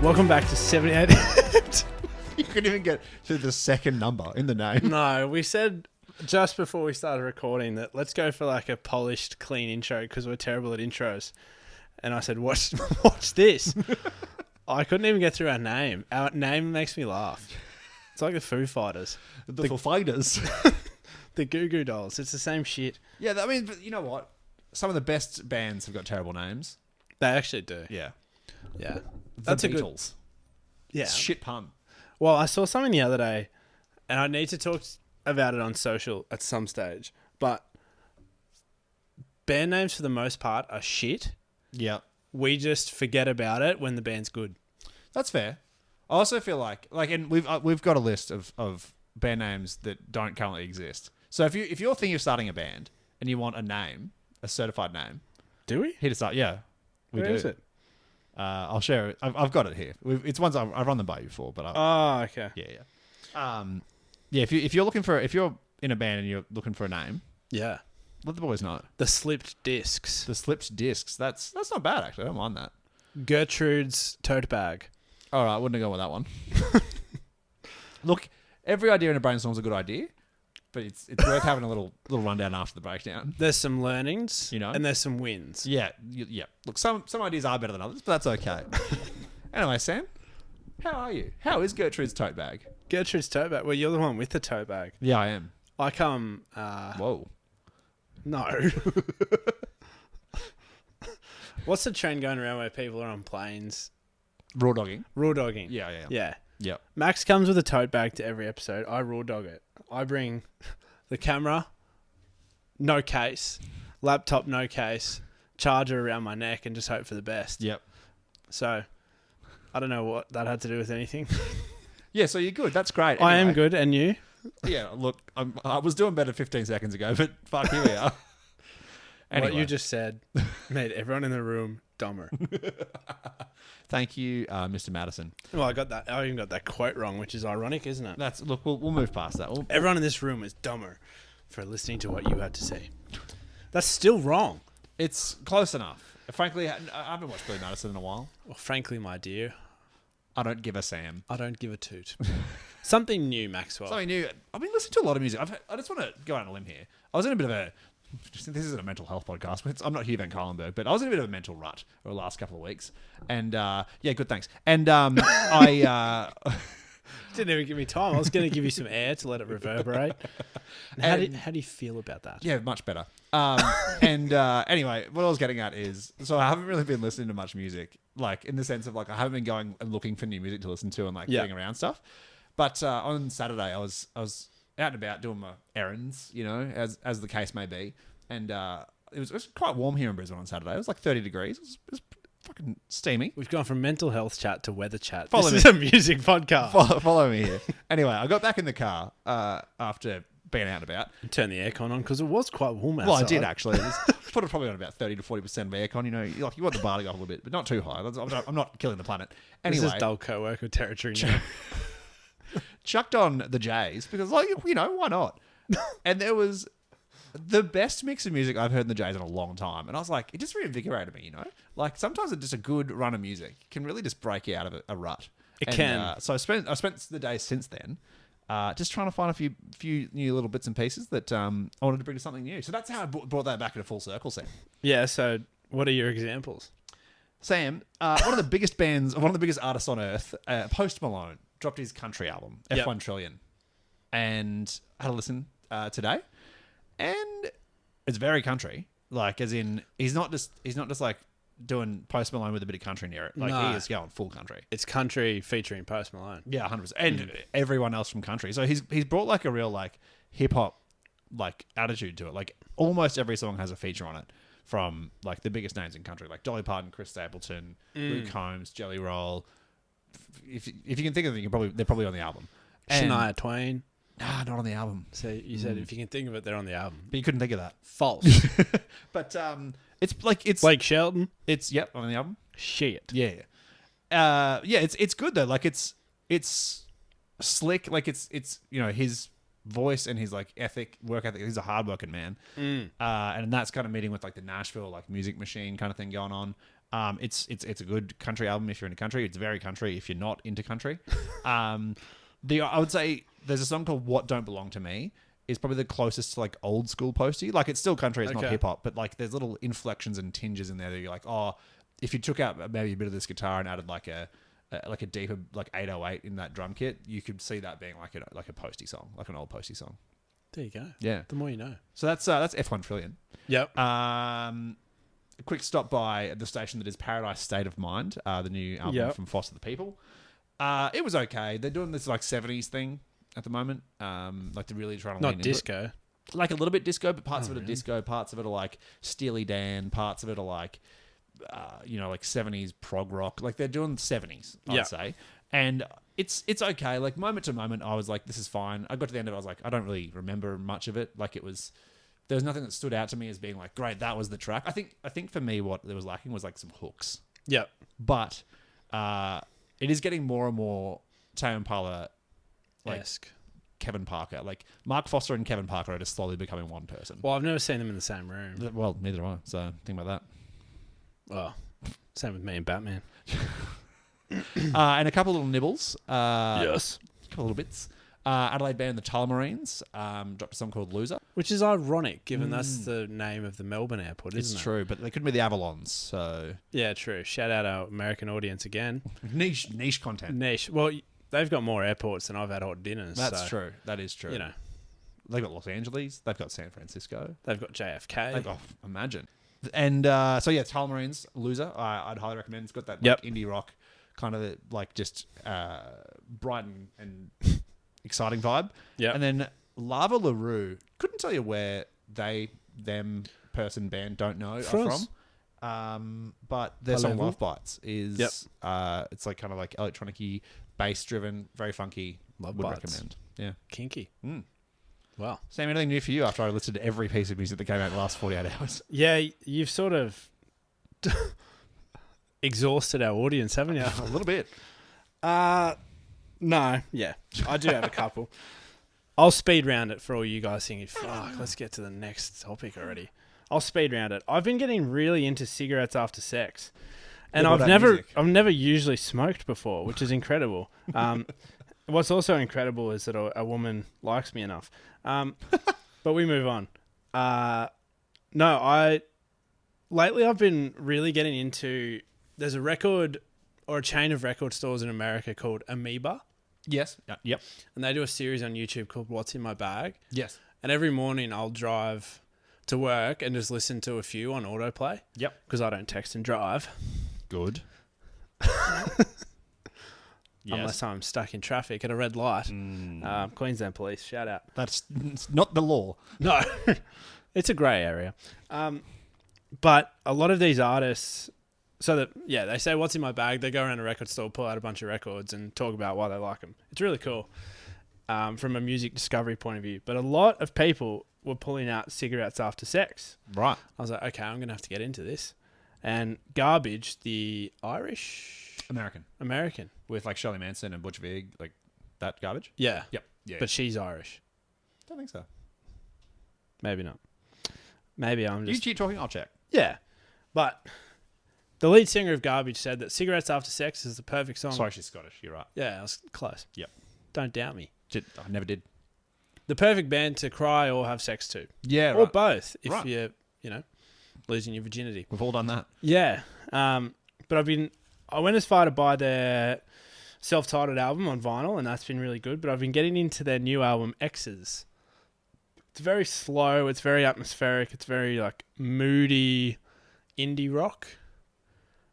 Welcome back to 78. You couldn't even get to the second number in the name. No, we said just before we started recording that let's go for like a polished, clean intro because we're terrible at intros. And I said, watch this. I couldn't even get through our name. Our name makes me laugh. It's like the Foo Fighters. The Foo Fighters. The Goo Goo Dolls. It's the same shit. Yeah, I mean, but you know what? Some of the best bands have got terrible names. They actually do. Yeah. Yeah. That's a Beatles. Yeah. Shit pun. Well, I saw something the other day, and I need to talk about it on social at some stage, but band names for the most part are shit. Yeah. We just forget about it when the band's good. That's fair. I also feel like, and we've got a list of band names that don't currently exist. So if you're thinking of starting a band and you want a name, a certified name, Do we? hit us up. Yeah, we Where do. is it? I'll share it. I've got it here. It's ones I've run them by you before, but Oh, okay. yeah. If you're in a band and you're looking for a name, Yeah. let the boys know. The Slipped Discs. The Slipped Discs. That's not bad actually. I don't mind that. Gertrude's Tote Bag. All right, wouldn't have gone with that one. Look, every idea in a brainstorm is a good idea, but it's worth having a little rundown after the breakdown. There's some learnings, You know? and there's some wins. Yeah. Look, some ideas are better than others, but that's okay. Anyway, Sam, how are you? How is Gertrude's tote bag? Gertrude's Tote Bag. Well, you're the one with the tote bag. Yeah, I am. I come... Whoa. No. What's the trend going around where people are on planes? Raw dogging. Raw dogging. Yeah. Yeah. Max comes with a tote bag to every episode. I raw dog it. I bring the camera, no case, laptop, no case, charger around my neck, and just hope for the best. Yep. So, I don't know what that had to do with anything. Yeah, so you're good. That's great. I am Anyway, good, and you? Yeah, look, I was doing better 15 seconds ago, but fuck, here we are. Anyway. What you just said made everyone in the room dumber. Thank you, Mr. Madison. Well, I even got that quote wrong, which is ironic, isn't it? Look, we'll move past that. Everyone in this room is dumber for listening to what you had to say. That's still wrong. It's close enough. Frankly, I haven't watched Billy Madison in a while. Well, frankly, my dear, I don't give a Sam. I don't give a toot. Something new, Maxwell. Something new. I've been listening to a lot of music. I just want to go out on a limb here. I was in a bit of a... This isn't a mental health podcast. But I'm not Hugh Van Cuylenberg, but I was in a bit of a mental rut over the last couple of weeks. And, yeah, good, thanks. And I... Didn't even give me time. I was going to give you some air to let it reverberate. How do you feel about that? Yeah, much better. Anyway, what I was getting at is, so I haven't really been listening to much music, like in the sense of like I haven't been going and looking for new music to listen to and like getting around stuff. But on Saturday, I was out and about doing my errands, you know, as the case may be, and it was quite warm here in Brisbane on Saturday. It was like 30 degrees. It was fucking steamy. We've gone from mental health chat to weather chat. Follow This is a music podcast. Follow me here. Anyway, I got back in the car after being out and about. Turn the aircon on because it was quite warm outside. Well, I did actually. Put it probably on about 30 to 40% of aircon. You know, you want the bar to go up a little bit, but not too high. I'm not killing the planet. Anyway, This is dull co-worker territory now. chucked on the J's because, like, you know, why not? And there was the best mix of music I've heard in the J's in a long time. And I was like, it just reinvigorated me, you know? Like, sometimes just a good run of music can really just break you out of a rut. It can. So I spent the day since then just trying to find a few new little bits and pieces that I wanted to bring to something new. So that's how I brought that back in a full circle, Sam. Yeah, so what are your examples? Sam, one of the biggest artists on earth, Post Malone, dropped his country album, F1 Trillion. And I had a listen today. And it's very country. Like, as in, he's not just like doing Post Malone with a bit of country near it. Like, No. he is going full country. It's country featuring Post Malone. Yeah, 100%. And everyone else from country. So he's brought like a real like hip hop like attitude to it. Like, almost every song has a feature on it from like the biggest names in country, like Dolly Parton, Chris Stapleton, Luke Combs, Jelly Roll. If you can think of them, they're probably on the album. And, Shania Twain. Nah, not on the album. So you said if you can think of it, they're on the album. But you couldn't think of that. False. But it's Blake Shelton. It's on the album. Shit. Yeah. It's good though. Like it's slick. Like it's you know, his voice and his like work ethic. He's a hardworking man. And that's kind of meeting with like the Nashville like music machine kind of thing going on. It's a good country album if you're into country. It's very country if you're not into country. I would say there's a song called "What Don't Belong to Me." Is probably the closest to like old school Posty. Like it's still country, it's not hip hop, but like there's little inflections and tinges in there that you're like, oh, if you took out maybe a bit of this guitar and added like a deeper like 808 in that drum kit, you could see that being like a Posty song, like an old Posty song. There you go. Yeah. The more you know. So that's F1 Trillion. Yep. A quick stop by the station that is Paradise State of Mind, the new album from Foster the People. It was okay. They're doing this like 70s thing at the moment. Like they're really trying to lean Not disco. into it. Like a little bit disco, but parts of it are disco, parts of it are like Steely Dan, parts of it are like like 70s prog rock. Like they're doing 70s, I'd say. And it's okay. Like moment to moment, I was like, this is fine. I got to the end of it, I was like, I don't really remember much of it. Like there was nothing that stood out to me as being like, great, that was the track. I think for me, what there was lacking was like some hooks. Yep. But it is getting more and more Tame Impala esque. Kevin Parker. Like Mark Foster and Kevin Parker are just slowly becoming one person. Well, I've never seen them in the same room. Well, neither have I. So think about that. Oh, same with me and Batman. And a couple of little nibbles. Yes. A couple of little bits. Adelaide band The Tullamarines dropped a song called Loser. Which is ironic, given that's the name of the Melbourne airport, isn't it? It's true, but they couldn't be the Avalons, so... Yeah, true. Shout out our American audience again. Niche content. Niche. Well, they've got more airports than I've had hot dinners. That's true. That is true. You know. They've got Los Angeles. They've got San Francisco. They've got JFK. Imagine. And Tullamarines, Loser, I'd highly recommend. It's got that indie rock kind of like just bright and exciting vibe. Yeah. And then Lava LaRue, couldn't tell you where them person band don't know are from. But their song Love Bites is it's like kind of like electronic-y, bass driven, very funky. Would recommend. Yeah. Kinky. Wow. Sam, anything new for you after I listed every piece of music that came out in the last 48 hours? Yeah, you've sort of exhausted our audience, haven't you? A little bit. No, yeah. I do have a couple. I'll speed round it for all you guys thinking, fuck, let's get to the next topic already. I'll speed round it. I've been getting really into cigarettes after sex. And I've never usually smoked before, which is incredible. What's also incredible is that a woman likes me enough. But we move on. Lately I've been really getting into, there's a record or a chain of record stores in America called Amoeba. Yes. Yep. And they do a series on YouTube called What's in My Bag. Yes. And every morning I'll drive to work and just listen to a few on autoplay. Yep. Because I don't text and drive. Good. Yes. Unless I'm stuck in traffic at a red light. Queensland Police, shout out. That's not the law. No. It's a grey area. But a lot of these artists, they say, what's in my bag? They go around a record store, pull out a bunch of records and talk about why they like them. It's really cool from a music discovery point of view. But a lot of people were pulling out cigarettes after sex. Right. I was like, okay, I'm going to have to get into this. And Garbage, the American. With like Shirley Manson and Butch Vig, like that Garbage? Yeah. Yep. Yeah. But she's Irish. Don't think so. Maybe not. Maybe I'm just... You keep talking, I'll check. Yeah. But the lead singer of Garbage said that Cigarettes After Sex is the perfect song. Sorry, she's Scottish. You're right. Yeah, I was close. Yep. Don't doubt me. I never did. The perfect band to cry or have sex to. Yeah, or both if you're, losing your virginity. We've all done that. Yeah. But I went as far to buy their self-titled album on vinyl, and that's been really good. But I've been getting into their new album, X's. It's very slow. It's very atmospheric. It's very like moody indie rock.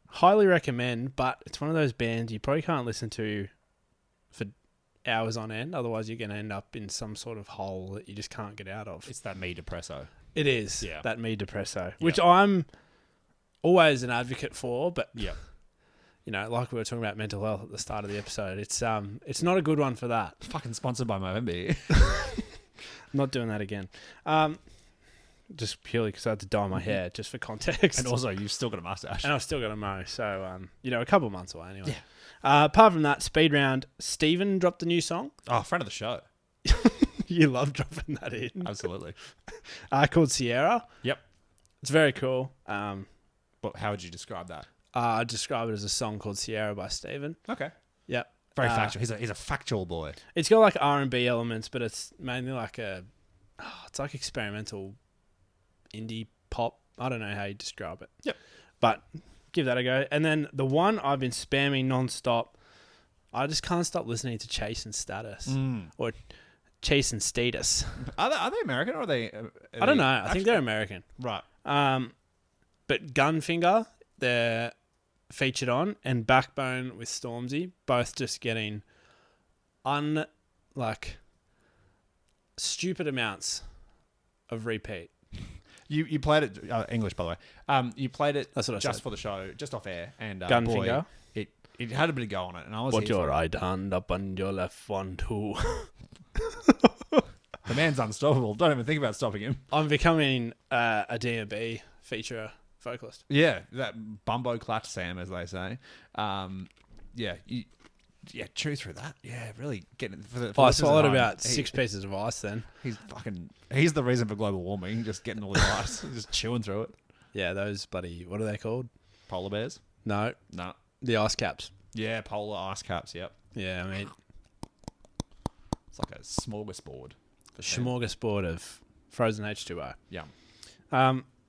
Highly recommend, but it's one of those bands you probably can't listen to for hours on end. Otherwise, you're going to end up in some sort of hole that you just can't get out of. It's that me depresso. It is. Yeah. That me depresso, which I'm always an advocate for, but like we were talking about mental health at the start of the episode, it's not a good one for that. Fucking sponsored by Movember. I'm not doing that again. Just purely because I had to dye my hair, just for context. And also, you've still got a mustache. And I've still got a mo, so, a couple of months away anyway. Yeah. Apart from that, speed round, Steven dropped a new song. Oh, friend of the show. You love dropping that in. Absolutely. Called Sierra. Yep. It's very cool. But how would you describe that? I describe it as a song called Sierra by Steven. Okay. Yep. Very factual. He's a factual boy. It's got like R&B elements, but it's mainly like it's like experimental indie pop. I don't know how you describe it. Yep. But give that a go. And then the one I've been spamming nonstop, I just can't stop listening to Chase and Status. Or Chase and Status. Are they American or are they? I don't know. I think they're American. Right. But Gunfinger, they're featured on, and Backbone with Stormzy, both just getting stupid amounts of repeat. You played it English, by the way. You played it That's what I just said. for the show, just off air, and Gunfinger. boy, it had a bit of go on it, and I was Put here your for it. right hand up on your left one too. The man's unstoppable. Don't even think about stopping him. I'm becoming a D&B feature vocalist. Yeah, that bumbo clutch Sam, as they say. Chew through that. Yeah, really getting for the. I swallowed about 6 pieces of ice then. He's the reason for global warming. Just getting all the ice, just chewing through it. Yeah, those bloody, what are they called? Polar bears? No, the ice caps. Yeah, polar ice caps. Yep. Yeah, I mean, it's like a smorgasbord. a smorgasbord of frozen H2O. Yeah.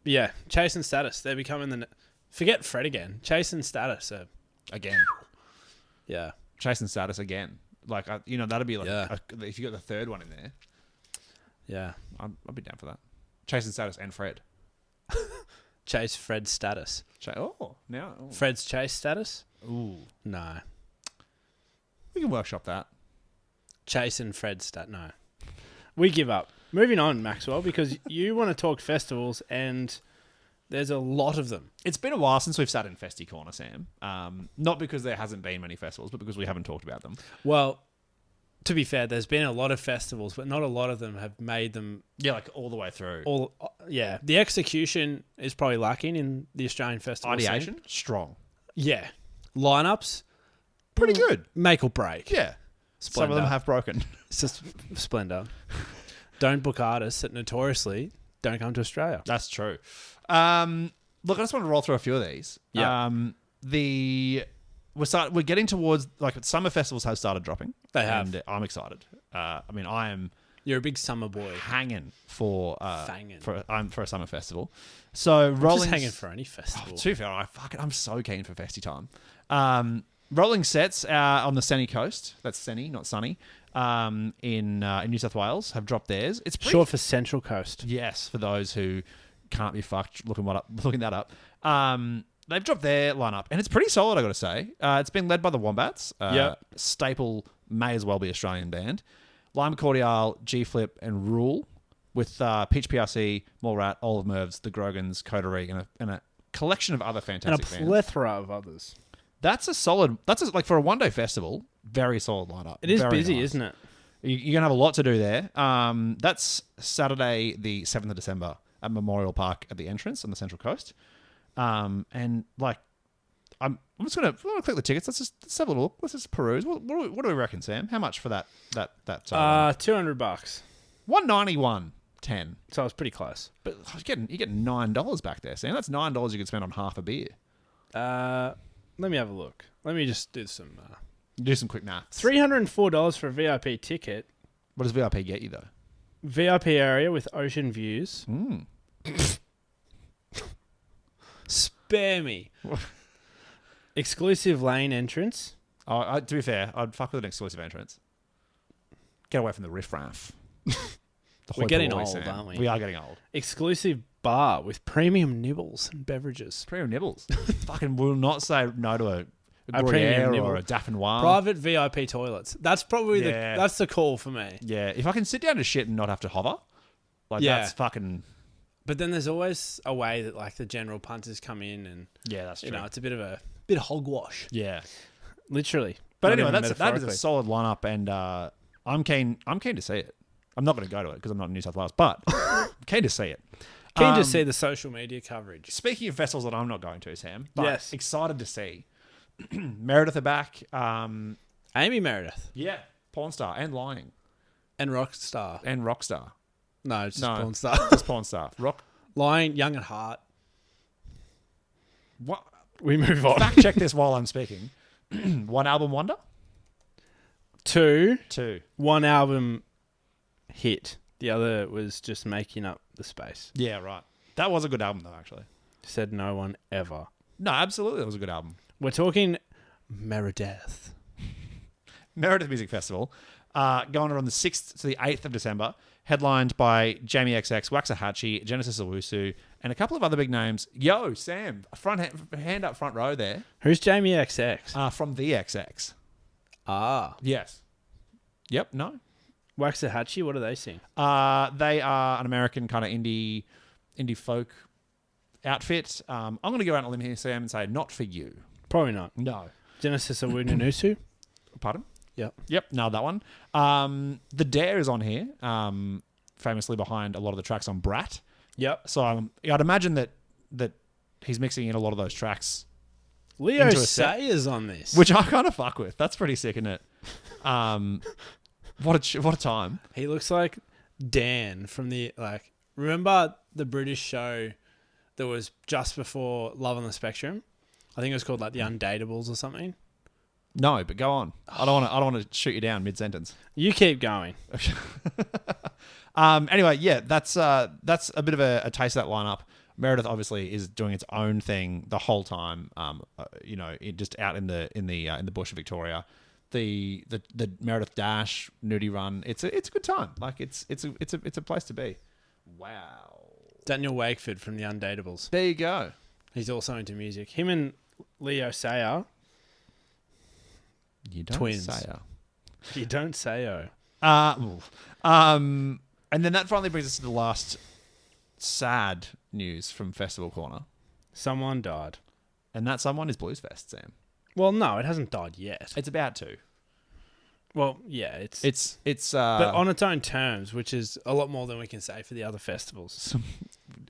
Yeah, Chase and Status. They're becoming forget Fred again. Chase and Status. Again. Yeah. Chase and Status again. Like, that'd be like, Yeah. if you got the third one in there, Yeah. I'd be down for that. Chase and Status and Fred. Chase, Fred, Status. Now. Fred's Chase Status? Ooh. No. We can workshop that. Chase and Fred No. We give up. Moving on, Maxwell, because you want to talk festivals, and there's a lot of them. It's been a while since we've sat in Festy Corner, Sam. Not because there hasn't been many festivals, but because we haven't talked about them. Well, to be fair, there's been a lot of festivals, but not a lot of them have made them. Yeah, like all the way through. The execution is probably lacking in the Australian festival Ideation, scene. strong. Yeah. Lineups, Pretty good. make or break. Yeah. Splendor. Some of them have broken. It's just splendor. Don't book artists that notoriously don't come to Australia. That's true. Look, I just want to roll through a few of these. Yeah. We're getting towards, like, summer festivals have started dropping. They have. And I'm excited. I am You're a big summer boy. hanging for Fanging. for a summer festival. So rolling, Just hanging for any festival. to be fair, I'm so keen for Festy time. Rolling Sets on the Sunny Coast. That's Sunny, not Sunny. In New South Wales have dropped theirs. It's pretty Short for Central Coast. Yes, for those who can't be fucked looking that up. They've dropped their lineup, and it's pretty solid, I got to say. It's been led by the Wombats. Staple, may as well be Australian band. Lime Cordial, G-Flip, and Rule, with Peach PRC, Mallrat, Olive Mervs, The Grogans, Coterie, and a collection of other And a fantastic bands. plethora of others. That's like for a one-day festival, very solid lineup. It is Very busy, nice. isn't it? You're going to have a lot to do there. That's Saturday, the 7th of December at Memorial Park at the entrance on the Central Coast. And like, I'm just going to click the tickets. Let's have a look. Let's just peruse. What do we reckon, Sam? How much for that? $200. $191.10. So it's pretty close. But you're getting $9 back there, Sam. That's $9 you could spend on half a beer. Let me have a look. Let me just do some. Do some quick maths. $304 for a VIP ticket. What does VIP get you though? VIP area with ocean views. Spare me. Exclusive lane entrance. To be fair, I'd fuck with an exclusive entrance. Get away from the riffraff. We're getting old, aren't we? We are getting old. Exclusive bar with premium nibbles and beverages. Premium nibbles. Fucking will not say no to a premium Gruyere nibble. or a Dauphinoise. Private VIP toilets. That's probably that's the call for me. Yeah, if I can sit down to shit and not have to hover, that's fucking. But then there's always a way that like the general punters come in and that's true. It's a bit of hogwash. Yeah, literally. but anyway, that is a solid lineup, and I'm keen to see it. I'm not going to go to it because I'm not in New South Wales, but I'm keen to see it. Keen to see the social media coverage. Speaking of festivals that I'm not going to, Sam, but yes, excited to see Meredith are back. Amy Meredith. Yeah, porn star and lying and Rockstar and Rockstar. No, it's just porn star. Just porn star. Lying, Young at Heart. What? We move on. Fact check this while I'm speaking. One album wonder? Two. Two. One album hit. The other was just making up the space. Yeah, right. That was a good album, though, actually. Said no one ever. No, absolutely. That was a good album. We're talking Meredith. Meredith Music Festival, going on the 6th to the 8th of December, headlined by Jamie XX, Waxahachie, Genesis Owusu, and a couple of other big names. Yo, Sam, hand up front row there. Who's Jamie XX? From the XX. Ah. Yes. Yep, no. Waxahachie, what do they sing? They are an American kind of indie folk outfit. I'm going to go out on a limb here, Sam, and say not for you. Probably not. No. Genesis Owusu. Pardon? Yep. Nailed that one. The Dare is on here, famously behind a lot of the tracks on Brat. Yep. So I'd imagine that he's mixing in a lot of those tracks. Leo into a set, Sayers on this. which I kind of fuck with. That's pretty sick, isn't it? What a time. He looks like Dan from the, remember the British show that was just before Love on the Spectrum? I think it was called The Undateables or something. No, but go on. I don't want to shoot you down mid-sentence. You keep going. Anyway, yeah, that's a bit of a taste of that lineup. Meredith obviously is doing its own thing the whole time. Just out in the bush of Victoria. The Meredith Dash nudie run. It's a good time. It's a place to be. Wow. Daniel Wakeford from The Undateables. There you go. He's also into music. Him and Leo Sayer. You don't twins. say. You don't say And then that finally brings us to the last sad news from Festival Corner. Someone died. And that someone is Bluesfest, Sam. Well, no, it hasn't died yet. It's about to. Well, yeah, it's but on its own terms, which is a lot more than we can say for the other festivals.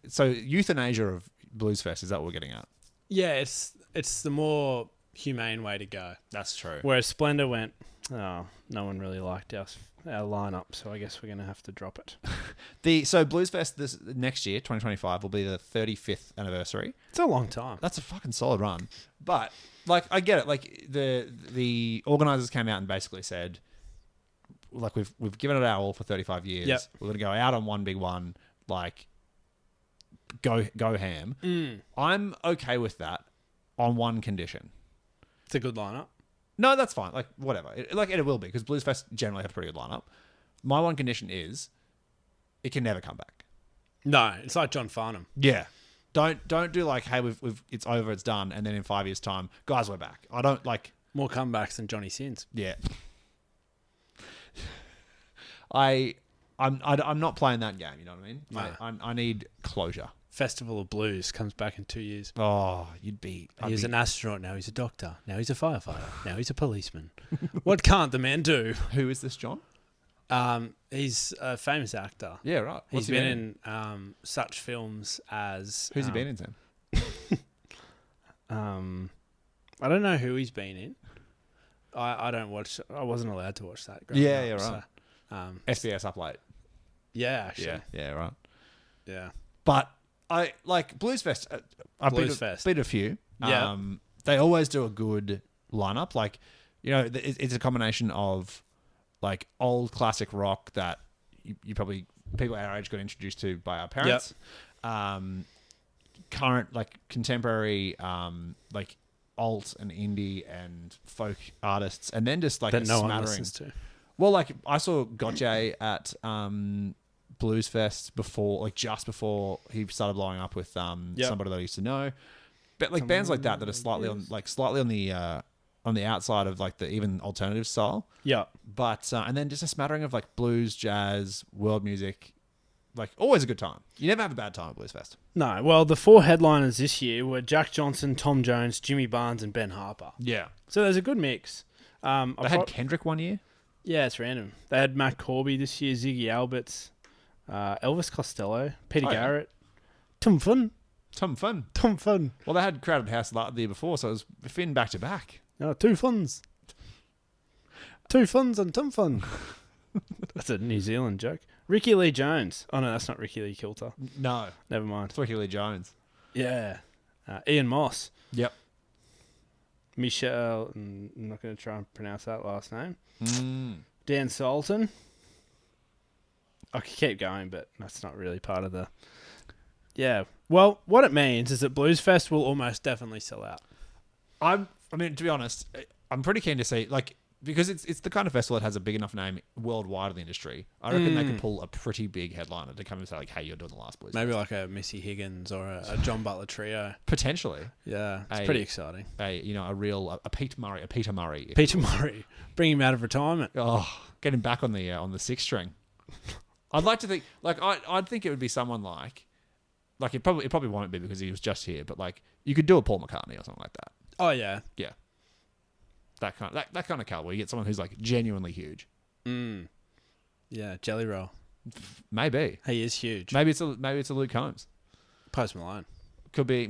So euthanasia of Bluesfest, is that what we're getting at? Yeah, it's the more humane way to go. That's true. Whereas Splendor went, no one really liked our lineup, so I guess we're going to have to drop it. So Bluesfest this next year, 2025, will be the 35th anniversary. It's a long time. That's a fucking solid run. But I get it. The organisers came out and basically said, we've given it our all for 35 years. Yep. We're going to go out on one big one. Go ham. I'm okay with that on one condition. It's a good lineup. No, that's fine. Whatever. It will be, because Bluesfest generally have a pretty good lineup. My one condition is it can never come back. No, it's like John Farnham. Yeah. Don't do hey, we've it's over, it's done, and then in 5 years' time, guys, we're back. I don't like more comebacks than Johnny Sins. Yeah. I'm not playing that game. You know what I mean? No. I need closure. Festival of Blues comes back in 2 years. Oh, He's an astronaut, now he's a doctor, now he's a firefighter, now he's a policeman. What can't the man do? Who is this, John? He's a famous actor. Yeah, right. He's been in such films as... Who's he been in, Sam? I don't know who he's been in. I don't watch... I wasn't allowed to watch that. Yeah, up, right. So, SBS Up Late. Yeah, actually. Yeah, right. Yeah. But I Bluesfest. I've been a few. Yeah. They always do a good lineup. It's a combination of old classic rock that you probably people our age got introduced to by our parents. Yep. Current contemporary alt and indie and folk artists, and then just that a no one smattering. listens to. Well, I saw Gotye at Bluesfest just before he started blowing up with somebody that I used to know. But bands like that are slightly on the outside of the even alternative style. Yeah. But and then just a smattering of blues, jazz, world music. Always a good time. You never have a bad time at Bluesfest. No. Well, the four headliners this year were Jack Johnson, Tom Jones, Jimmy Barnes, and Ben Harper. Yeah. So there's a good mix. They had Kendrick one year. Yeah, it's random. They had Matt Corby this year, Ziggy Alberts, Elvis Costello, Peter Garrett, Tom Fun. Well, they had Crowded House the year before, so it was Finn back to back. Oh, two funs and Tom Fun. That's a New Zealand joke. Ricky Lee Jones. Oh, no, that's not Ricky Lee Kilter. No. Never mind. It's Ricky Lee Jones. Yeah. Ian Moss. Yep. Michelle, I'm not going to try and pronounce that last name. Mm. Dan Sultan. I could keep going, but that's not really part of the... Yeah. Well, what it means is that Bluesfest will almost definitely sell out. I mean, to be honest, I'm pretty keen to see, like, because it's the kind of festival that has a big enough name worldwide in the industry. I reckon they could pull a pretty big headliner to come and say, like, hey, you're doing the last Bluesfest. Maybe like a Missy Higgins or a John Butler trio. Potentially. Yeah, it's pretty exciting. A Peter Murray. Peter Murray. Bring him out of retirement. Oh, get him back on the six string. I'd like to think, like, I'd think it would be someone like it probably won't be because he was just here, but like you could do a Paul McCartney or something like that. Oh yeah, yeah, that kind of caliber. You get someone who's like genuinely huge. Yeah, Jelly Roll. Maybe he is huge. Maybe it's a Luke Combs. Post Malone could be.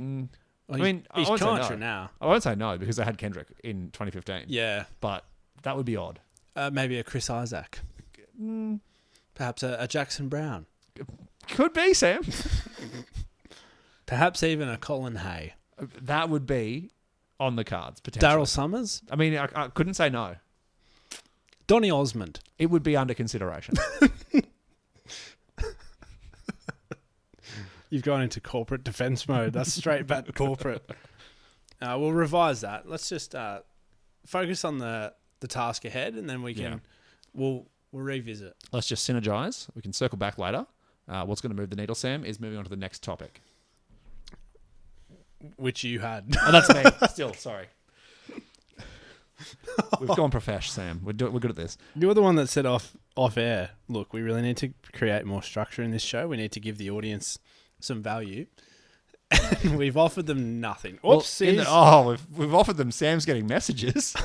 I mean, he's country now. I won't say no because they had Kendrick in 2015. Yeah, but that would be odd. Maybe a Chris Isaac. Perhaps a Jackson Brown. Could be, Sam. Perhaps even a Colin Hay. That would be on the cards, potentially. Daryl Summers? I mean, I couldn't say no. Donny Osmond. It would be under consideration. You've gone into corporate defense mode. That's straight back corporate. We'll revise that. Let's just focus on the task ahead, and then we can... We'll revisit. Let's just synergize. We can circle back later. What's going to move the needle, Sam, is moving on to the next topic. Which you had. Oh, that's me. Still, sorry. We've gone profesh, Sam. We're good at this. You're the one that said off air, look, we really need to create more structure in this show. We need to give the audience some value. And we've offered them nothing. Oopsies. We've offered them Sam's getting messages.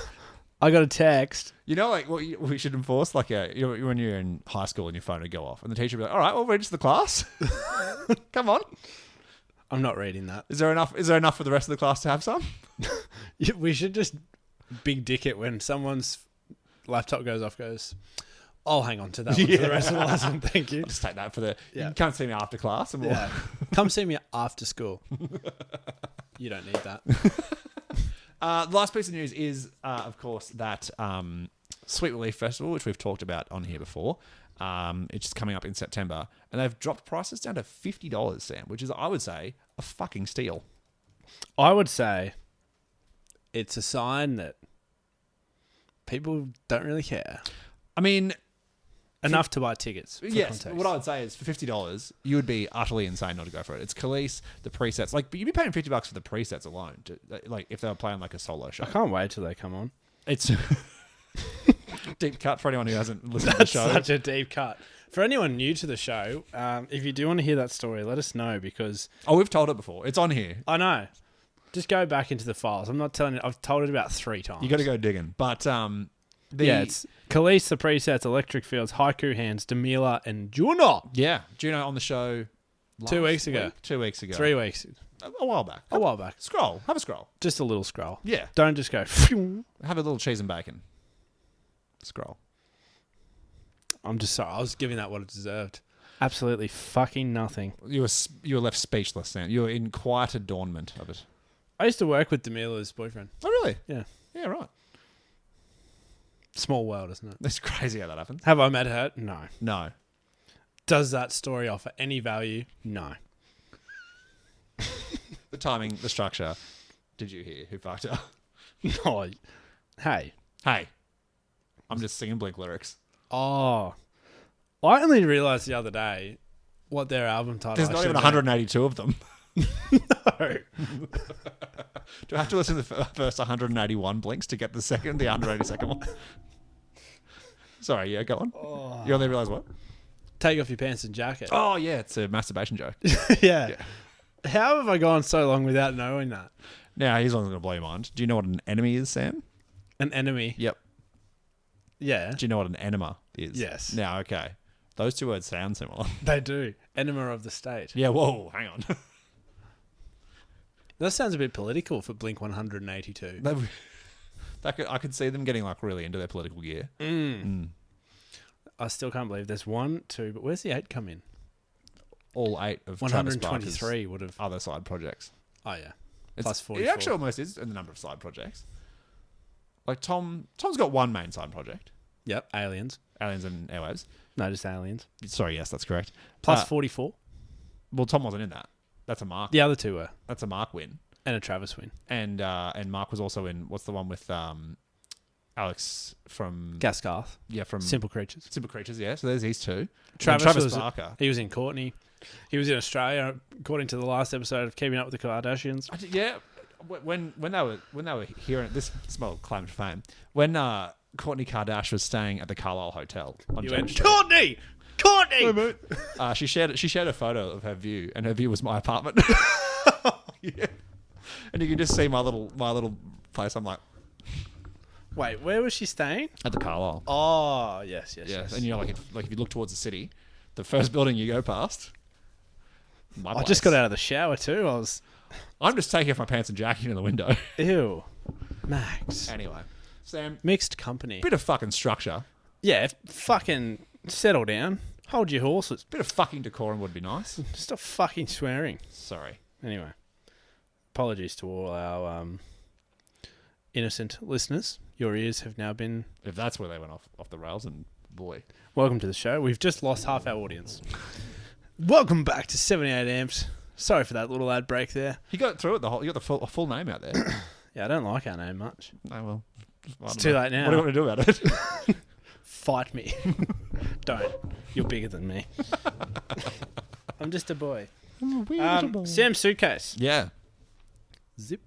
I got a text. You know, like, what we should enforce, like, when you're in high school and your phone would go off, and the teacher would be like, all right, we'll register the class. Come on. I'm not reading that. Is there enough for the rest of the class to have some? We should just big dick it when someone's laptop goes, I'll hang on to that one for the rest of the lesson. Thank you. I'll just take that for the... Yeah. You can't see me after class. And Come see me after school. You don't need that. The last piece of news is, of course, that Sweet Relief Festival, which we've talked about on here before. It's just coming up in September. And they've dropped prices down to $50, Sam, which is, I would say, a fucking steal. I would say it's a sign that people don't really care. I mean... Enough to buy tickets. Yes, context. What I would say is for $50, you would be utterly insane not to go for it. It's Khalees, the presets. Like, but you'd be paying $50 for the presets alone. Like, if they were playing like a solo show. I can't wait till they come on. It's deep cut for anyone who hasn't listened to the show. Such a deep cut. For anyone new to the show, if you do want to hear that story, let us know because... Oh, we've told it before. It's on here. I know. Just go back into the files. I'm not telling you. I've told it about 3 times. You got to go digging. But... it's Khalees, the presets, Electric Fields, Haiku Hands, Demila, and Juno. Yeah, Juno on the show 2 weeks ago. 2 weeks ago. 3 weeks. A while back. Scroll. Have a scroll. Just a little scroll. Yeah. Don't just go. Have a little cheese and bacon. Scroll. I'm just sorry. I was giving that what it deserved. Absolutely fucking nothing. You were left speechless, Sam. You were in quiet adornment of it. I used to work with Demila's boyfriend. Oh, really? Yeah. Yeah, right. Small world, isn't it? It's crazy how that happens. Have I met her? No. Does that story offer any value? No. The timing, the structure. Did you hear who fucked her? No. Hey. I'm just singing Blink lyrics. Oh. I only realised the other day what their album title There's not even 182 of them. No. Do I have to listen to the first 181 Blinks to get the 182nd one? Sorry, yeah, go on. Oh. You only realise what? Take off your pants and jacket. Oh, yeah, it's a masturbation joke. Yeah. How have I gone so long without knowing that? Now, here's one's going to blow your mind. Do you know what an enemy is, Sam? An enemy? Yep. Yeah. Do you know what an enema is? Yes. Now, okay. Those two words sound similar. They do. Enema of the state. Yeah, whoa, hang on. That sounds a bit political for Blink 182. I could see them getting like really into their political gear. I still can't believe there's 1, 2, but where's the 8 come in? All 8 of 123 would have other side projects. Oh yeah, plus 44. It actually almost is in the number of side projects. Like Tom's got one main side project. Yep, Aliens. Aliens and Airwaves. No, just Aliens. Sorry, yes, that's correct. Plus 44. Well, Tom wasn't in that. That's a Mark. The other two were. That's a Mark win. And a Travis win. And Mark was also in, what's the one with Alex from... Gaskarth. Yeah, from... Simple Creatures. Simple Creatures, yeah. So there's these two. Travis Barker. He was in Courtney. He was in Australia, according to the last episode of Keeping Up with the Kardashians. Yeah. When they were hearing this small claim to fame, when Courtney Kardashian was staying at the Carlisle Hotel on James Street. Courtney! She shared a photo of her view, and her view was my apartment. Yeah. And you can just see my little place. I'm like, wait, where was she staying? at the Carlisle. Oh, yes. And you know, if you look towards the city, the first building you go past. I just got out of the shower too. I'm just taking off my pants and jacket in the window. Ew, Max. Anyway, Sam, Mixed company. bit of fucking structure, Yeah, fucking settle down. Hold your horses. bit of fucking decorum would be nice. Stop fucking swearing. Sorry. Anyway, apologies to all our innocent listeners. Your ears have now been... If that's where they went off the rails, and boy. Welcome to the show. We've just lost half our audience. Welcome back to 78 Amps. Sorry for that little ad break there. You got through it you got the full name out there. Yeah, I don't like our name much. Oh, well. It's too late now. What do you want to do about it? Fight me. Don't. You're bigger than me. I'm just a boy. Sam's suitcase. Yeah. Zip.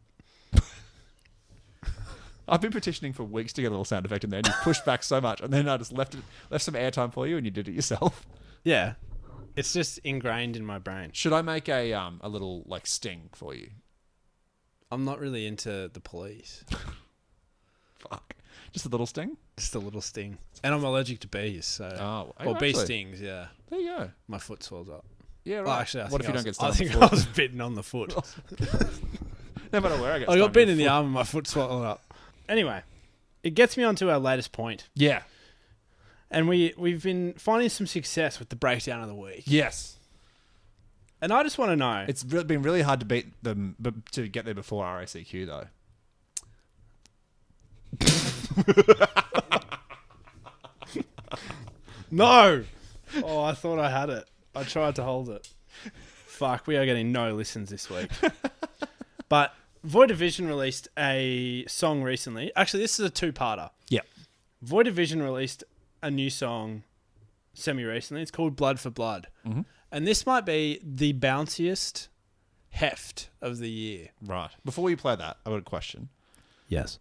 I've been petitioning for weeks to get a little sound effect in there, and you pushed back so much, and then I just left some airtime for you, and you did it yourself. Yeah. It's just ingrained in my brain. Should I make a little sting for you? I'm not really into the police. Fuck. Just a little sting? Just a little sting. And I'm allergic to bees, so... Or bee stings, yeah. There you go. My foot swells up. Yeah, right. Well, actually, what if you don't get stung? I think I was bitten on the foot. No matter where I get I got bitten in the arm and my foot swelled up. Anyway, it gets me onto our latest point. Yeah. And we've been finding some success with the breakdown of the week. Yes. And I just want to know... It's been really hard to beat them, to get there before RACQ, though. No! Oh, I thought I had it. I tried to hold it. Fuck, we are getting no listens this week. But Void Division released a song recently. Actually, this is a two-parter. Yeah. Void Division released a new song semi-recently. It's called Blood for Blood. Mm-hmm. And this might be the bounciest heft of the year. Right. Before you play that, I've got a question. Yes.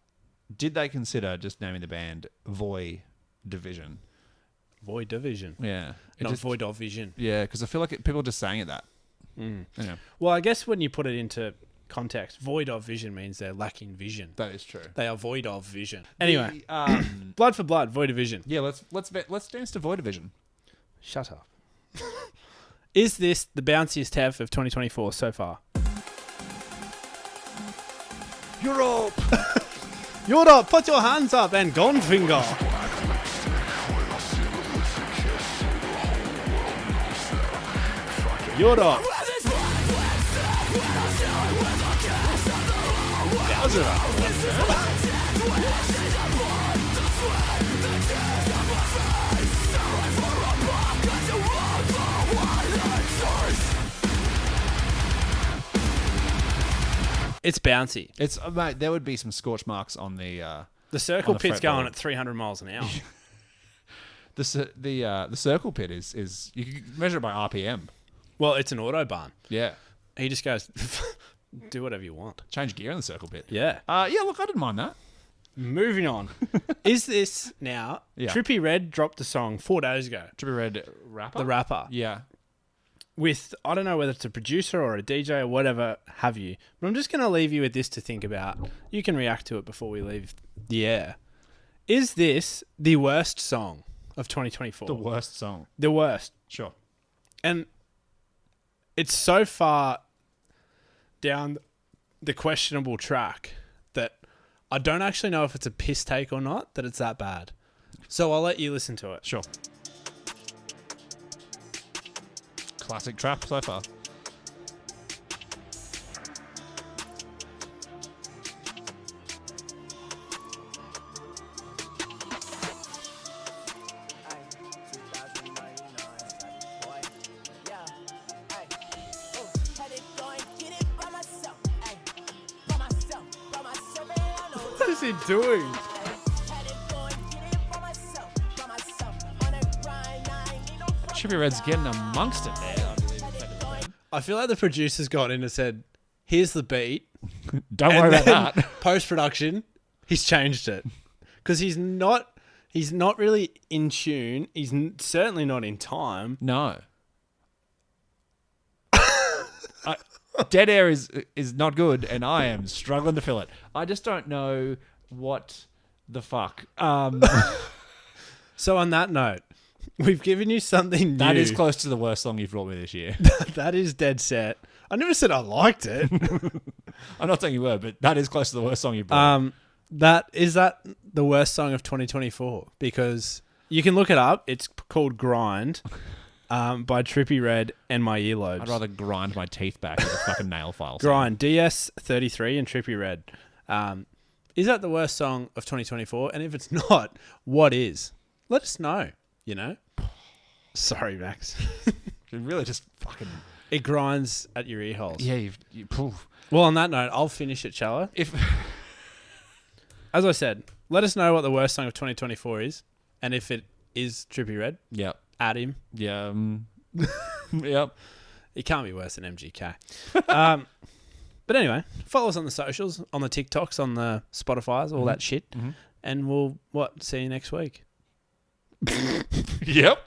Did they consider just naming the band Void Division? Void Division. Yeah. Not Void of Vision. Yeah, because I feel like people are just saying it that. Mm. Yeah. Well, I guess when you put it into context, void of vision means they're lacking vision. That is true. They are void of vision. Anyway, Blood for Blood, Void Division. Yeah, let's dance to Void Division. Shut up. Is this the bounciest heft of 2024 so far? Europe! Europe, put your hands up and gone finger. Europe. It's bouncy. It's mate. There would be some scorch marks on the circle on the pit's going fretboard. at 300 miles an hour. The circle pit is you can measure it by RPM. Well, it's an autobahn. Yeah. He just goes, do whatever you want. Change gear in the circle pit. Yeah. Yeah. Look, I didn't mind that. Moving on. Is this now? Yeah. Trippie Redd dropped the song 4 days ago. Trippie Redd rapper. The rapper. Yeah. With, I don't know whether it's a producer or a DJ or whatever have you, but I'm just going to leave you with this to think about. You can react to it before we leave the air. Is this the worst song of 2024? The worst song. The worst. Sure. And it's so far down the questionable track that I don't actually know if it's a piss take or not, that it's that bad. So I'll let you listen to it. Sure. Classic trap so far. doing? Trippie Redd's getting amongst it there. I feel like the producers got in and said, "Here's the beat." Don't worry about that. Post production, he's changed it because he's not really in tune. He's certainly not in time. No. Dead air is not good, and I am struggling to fill it. I just don't know what the fuck. So on that note, we've given you something new. That is close to the worst song you've brought me this year. That is dead set. I never said I liked it. I'm not saying you were, but that is close to the worst song you've brought. That the worst song of 2024? Because you can look it up. It's called Grind. By Trippie Redd and My Earlobes. I'd rather grind my teeth back with a fucking nail file. Grind, DS33 and Trippie Redd. Is that the worst song of 2024? And if it's not, what is? Let us know, you know? Sorry, Max. It really just fucking... It grinds at your ear holes. Yeah, poof. Well, on that note, I'll finish it, shall I? As I said, let us know what the worst song of 2024 is. And if it is Trippie Redd, yep. Add him. Yeah. Yep. He can't be worse than MGK. But anyway, follow us on the socials, on the TikToks, on the Spotifys, all that shit. Mm-hmm. And we'll, see you next week. Yep.